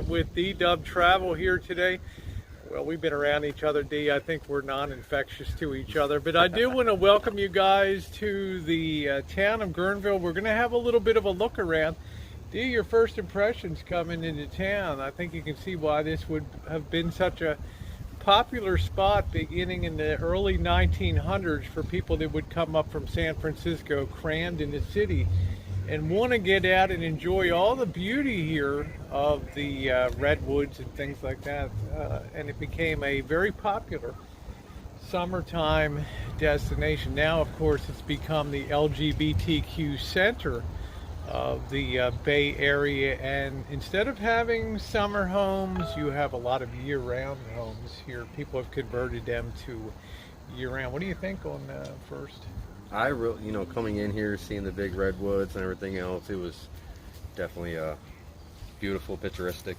with D-Dub Travel here today. Well, we've been around each other, D. I think we're non-infectious to each other. But I do want to welcome you guys to the town of Guerneville. We're going to have a little bit of a look around. D, your first impressions coming into town. I think you can see why this would have been such a popular spot beginning in the early 1900s for people that would come up from San Francisco, crammed in the city, and want to get out and enjoy all the beauty here of the redwoods and things like that. And it became a very popular summertime destination. Now, of course, it's become the LGBTQ center of the Bay Area, and instead of having summer homes, you have a lot of year-round homes here. People have converted them to year-round. What do you think on first? I really, coming in here, seeing the big redwoods and everything else, it was definitely beautiful, picturesque,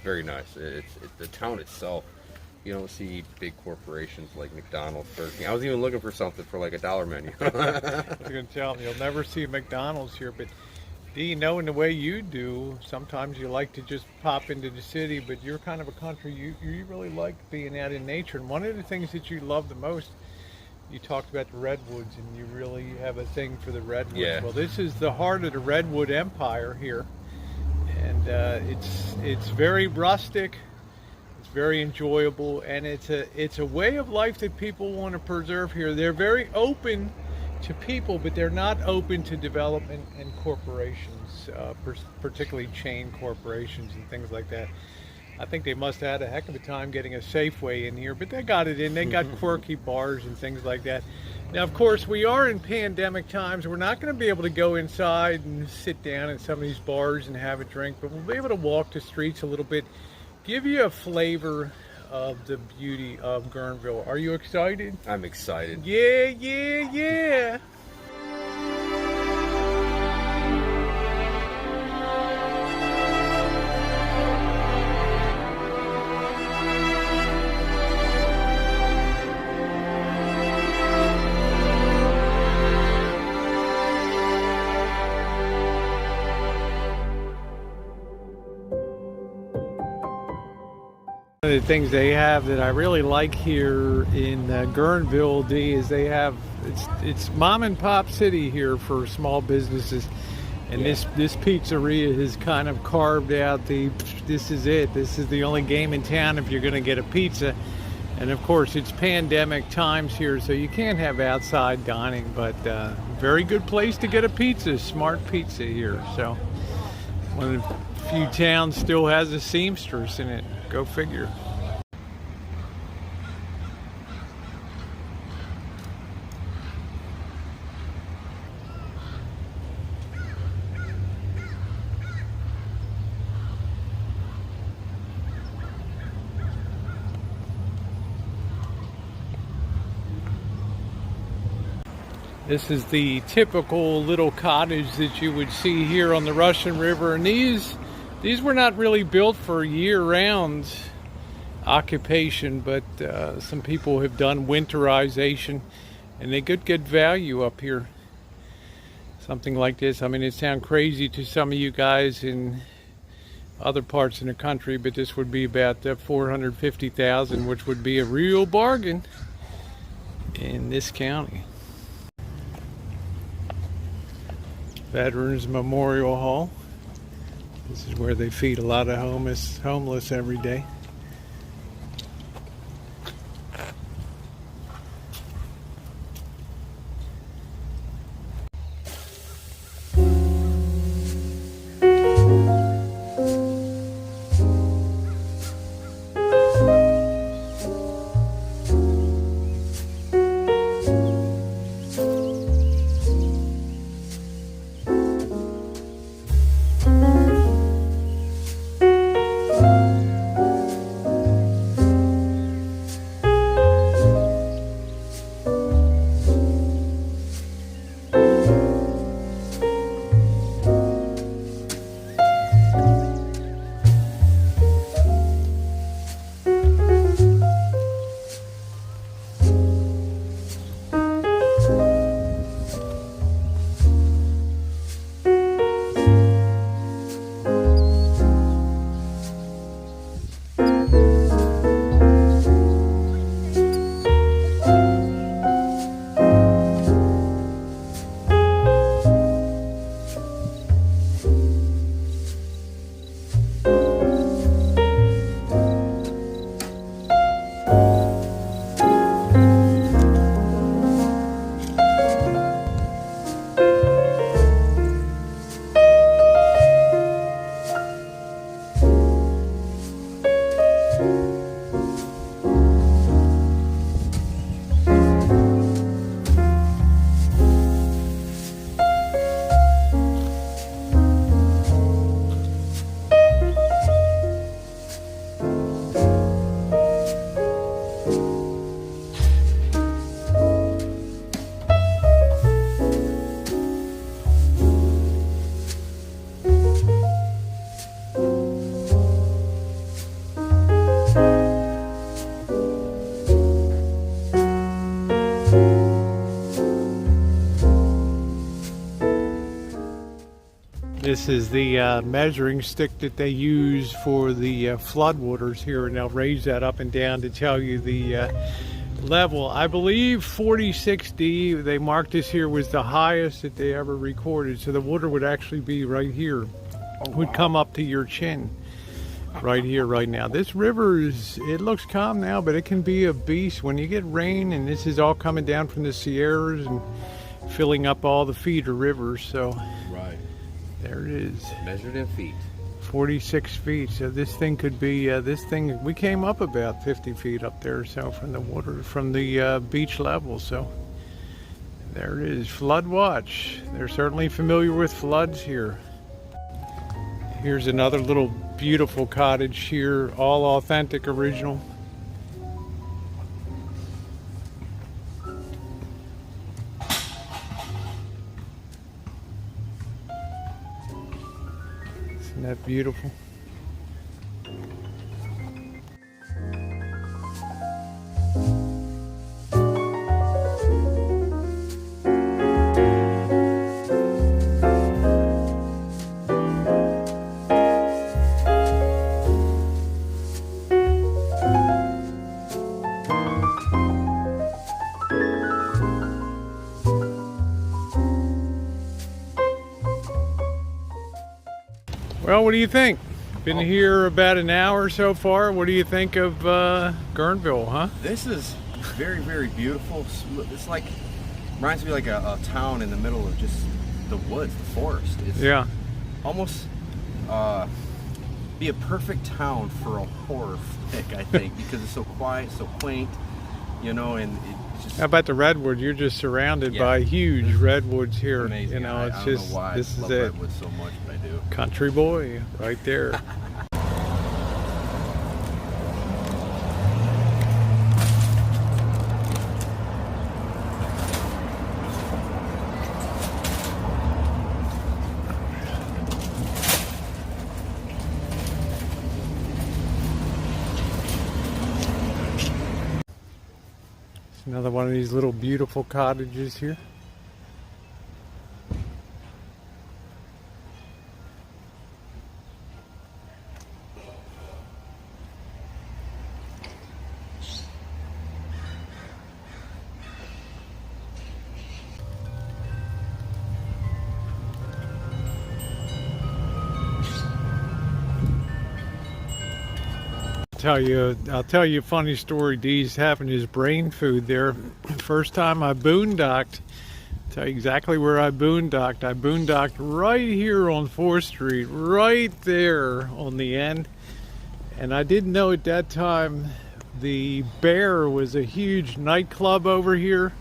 very nice. It's the town itself. You don't see big corporations like McDonald's, Burger King. I was even looking for something for like $1 menu. I was going to tell them, you'll never see McDonald's here, but D, knowing the way you do, sometimes you like to just pop into the city, but you're kind of a country, you really like being out in nature. And one of the things that you love the most, you talked about the redwoods, and you really have a thing for the redwoods. Yeah. Well, this is the heart of the redwood empire here, and it's very rustic, it's very enjoyable, and it's a way of life that people want to preserve here. They're very open to people, but they're not open to development and corporations, particularly chain corporations and things like that. I think they must have had a heck of a time getting a Safeway in here, but they got it in. They got quirky bars and things like that. Now, of course, we are in pandemic times. We're not going to be able to go inside and sit down in some of these bars and have a drink, but we'll be able to walk the streets a little bit, give you a flavor of the beauty of Guerneville. Are you excited? I'm excited. Yeah. One of the things they have that I really like here in Guerneville, D, is they have, it's mom and pop city here for small businesses, and this pizzeria has kind of carved out this is it, this is the only game in town if you're going to get a pizza. And of course it's pandemic times here, so you can't have outside dining, but very good place to get a pizza, smart pizza here. So one of the few towns still has a seamstress in it. Go figure. This is the typical little cottage that you would see here on the Russian River, and these were not really built for year-round occupation, but some people have done winterization, and they could get value up here. Something like this. I mean, it sounds crazy to some of you guys in other parts in the country, but this would be about $450,000, which would be a real bargain in this county. Veterans Memorial Hall. This is where they feed a lot of homeless every day. This is the measuring stick that they use for the floodwaters here, and they'll raise that up and down to tell you the level. I believe 46D, they marked this here, was the highest that they ever recorded. So the water would actually be right here. It would come up to your chin right here, right now. This river it looks calm now, but it can be a beast when you get rain, and this is all coming down from the Sierras and filling up all the feeder rivers. So Right. there it is. Measured in feet. 46 feet. So this thing could be, we came up about 50 feet up there, so from the water, from the beach level. So there it is, flood watch. They're certainly familiar with floods here. Here's another little beautiful cottage here, all authentic, original. Isn't that beautiful? Well, what do you think? Been here about an hour so far. What do you think of Guerneville, huh? This is very, very beautiful. It's like, reminds me like a town in the middle of just the woods, the forest. It's almost be a perfect town for a horror flick, I think, because it's so quiet, so quaint, you know, and it's just... How about the redwood? You're just surrounded by huge redwoods here. Amazing. You know, it's I just, don't know why this I love is it. redwoods so much, but I do. Country boy, right there. Another one of these little beautiful cottages here. I'll tell you a funny story. Dee's having his brain food there. First time I boondocked, tell you exactly where I boondocked. I boondocked right here on 4th Street, right there on the end. And I didn't know at that time the Bear was a huge nightclub over here.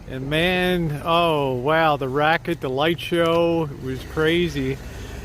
And man, oh wow, the racket, the light show, it was crazy.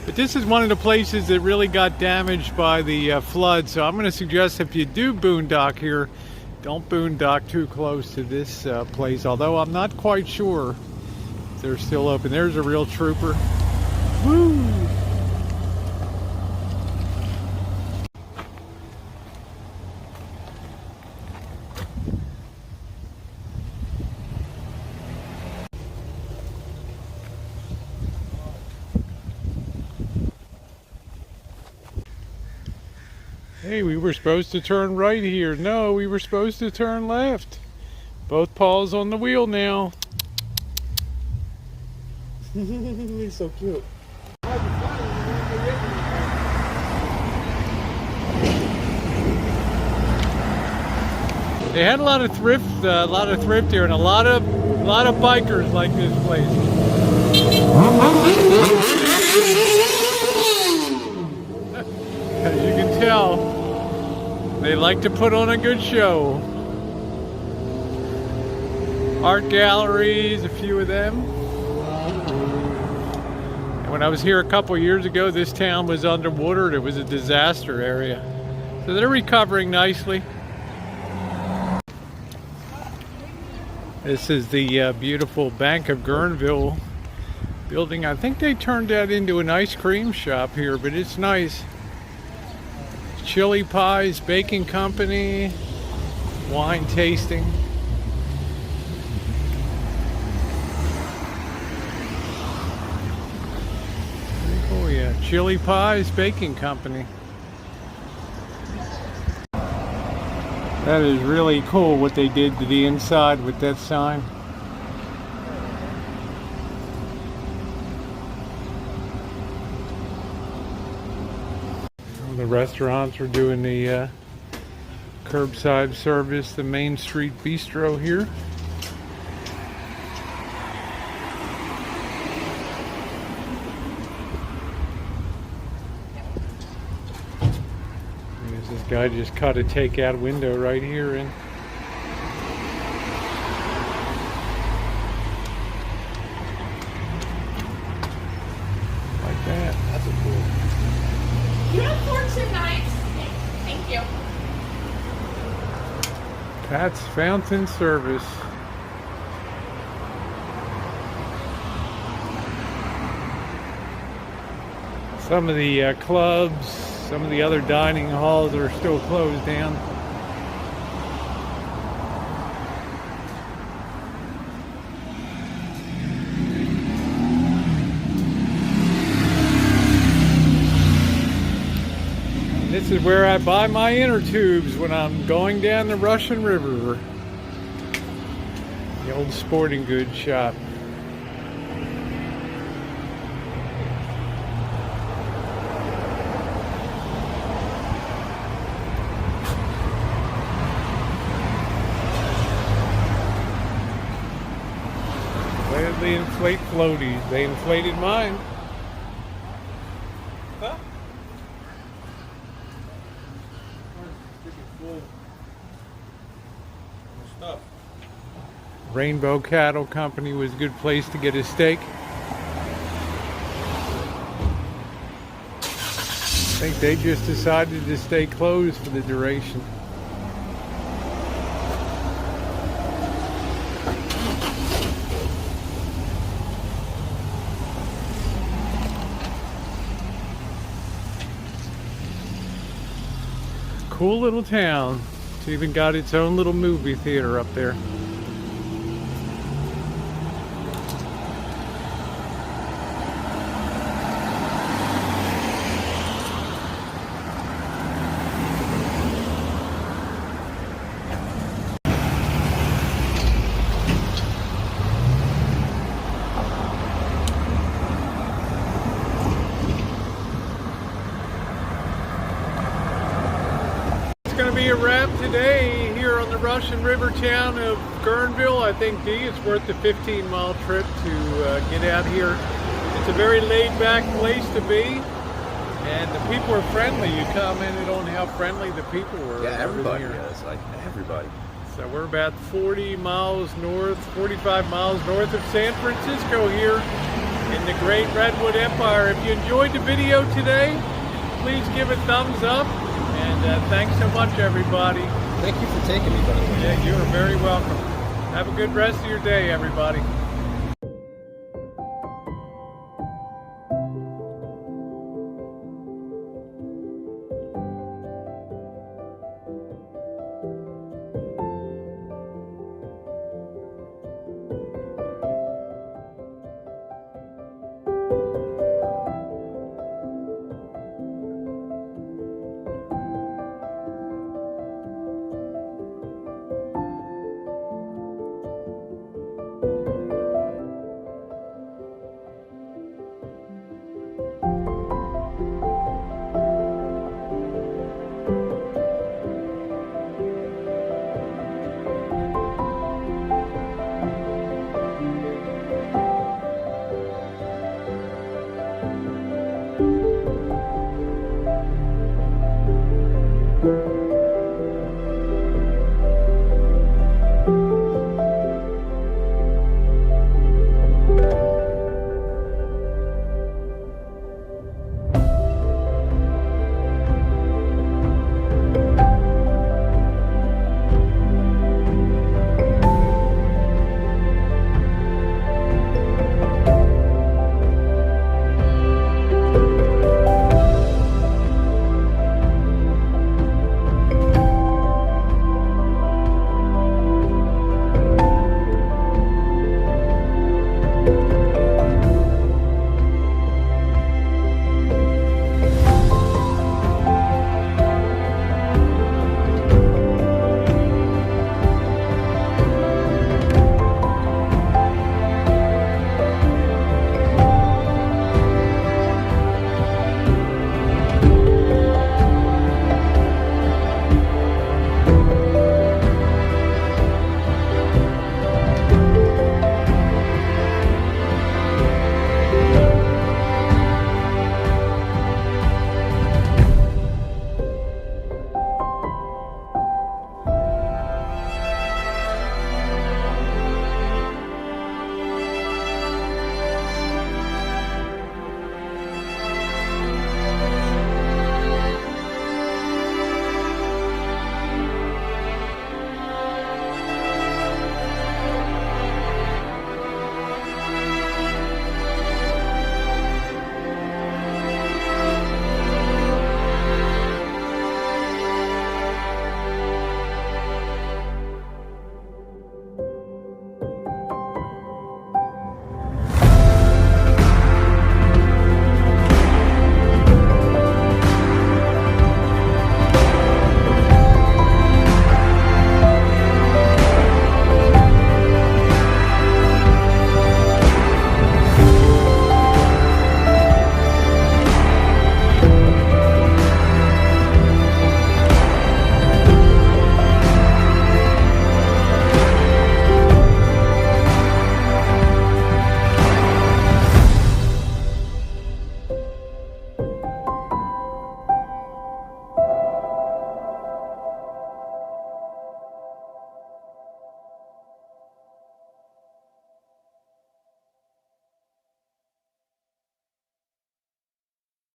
But this is one of the places that really got damaged by the flood. So I'm going to suggest if you do boondock here, don't boondock too close to this place. Although I'm not quite sure if they're still open. There's a real trooper. Woo! Hey, we were supposed to turn right here. No, we were supposed to turn left. Both paws on the wheel now. He's so cute. They had a lot of thrift here, and a lot of bikers like this place. As you can tell, they like to put on a good show. Art galleries, a few of them. And when I was here a couple years ago, this town was underwater. It was a disaster area. So they're recovering nicely. This is the beautiful Bank of Guerneville building. I think they turned that into an ice cream shop here, but it's nice. Chili Pies Baking Company, wine tasting. Pretty cool. yeah, Chili Pies Baking Company. That is really cool what they did to the inside with that sign. The restaurants are doing the curbside service, the Main Street Bistro here. This guy just cut a takeout window right here in. Like that. That's a cool. You have forks and knives? Thank you. Pat's Fountain Service. Some of the clubs, some of the other dining halls are still closed down. This is where I buy my inner tubes when I'm going down the Russian River. The old sporting goods shop. They inflate floaties. They inflated mine. Huh? Rainbow Cattle Company was a good place to get a steak. I think they just decided to stay closed for the duration. Cool little town. It's even got its own little movie theater up there. Going to be a wrap today here on the Russian River town of Guerneville. I think Dee, it's worth the 15-mile trip to get out here. It's a very laid-back place to be, and the people are friendly. You commented on how friendly the people were. Yeah, everybody here. is. Like everybody. So we're about 40 miles north, 45 miles north of San Francisco here in the Great Redwood Empire. If you enjoyed the video today, please give a thumbs up. And thanks so much, everybody. Thank you for taking me, by the way. Yeah, you are very welcome. Have a good rest of your day, everybody.